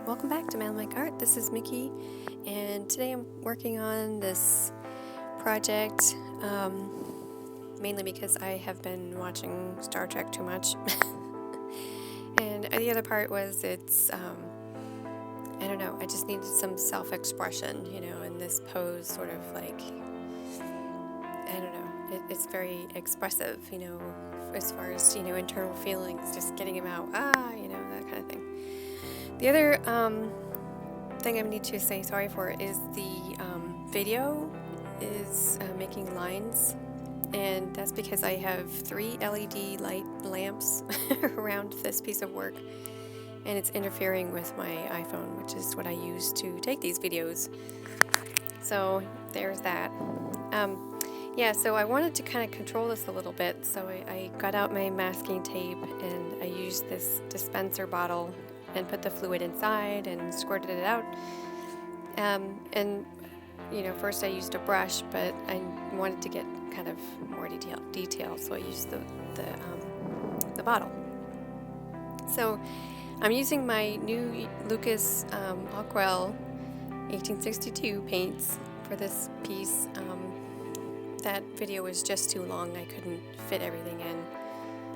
Welcome back to Man Like Art. This is Mikki, and today I'm working on this project mainly because I have been watching Star Trek too much. And the other part was I don't know, I just needed some self-expression, in this pose, sort of like, I don't know, it's very expressive, as far as, internal feelings, just getting them out, that kind of thing. The other thing I need to say sorry for is the video is making lines, and that's because I have 3 LED light lamps around this piece of work, and it's interfering with my iPhone, which is what I use to take these videos. So there's that. So I wanted to kind of control this a little bit, so I got out my masking tape and I used this dispenser bottle and put the fluid inside and squirted it out. First I used a brush, but I wanted to get kind of more detail, so I used the bottle. So I'm using my new Lukas Aquarell 1862 paints for this piece. That video was just too long. I couldn't fit everything in,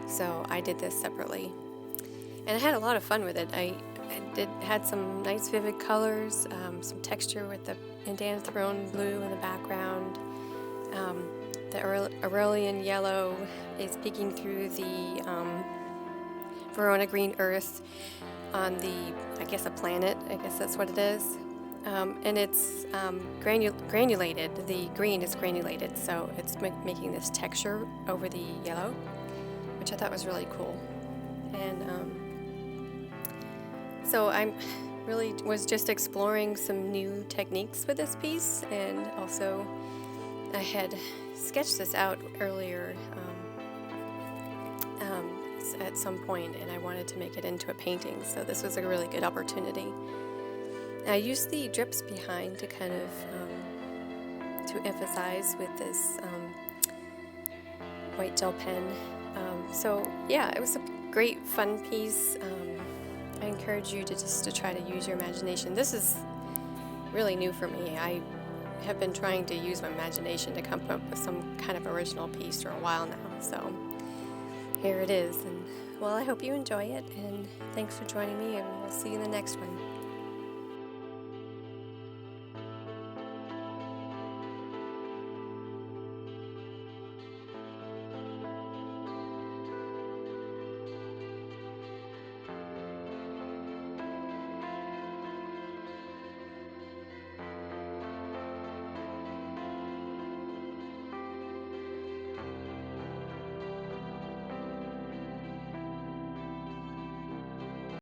so I did this separately. And I had a lot of fun with it. I had some nice vivid colors, some texture with the Indiana Throne blue in the background. The Aurelian yellow is peeking through the Verona green earth on a planet. I guess that's what it is. And it's granulated. The green is granulated, so it's making this texture over the yellow, which I thought was really cool. And so I really was just exploring some new techniques with this piece, and also I had sketched this out earlier at some point, and I wanted to make it into a painting, so this was a really good opportunity. I used the drips behind to kind of to emphasize with this white gel pen. It was a great fun piece. I encourage you to try to use your imagination. This is really new for me. I have been trying to use my imagination to come up with some kind of original piece for a while now. So here it is. And well, I hope you enjoy it, and thanks for joining me, and we'll see you in the next one.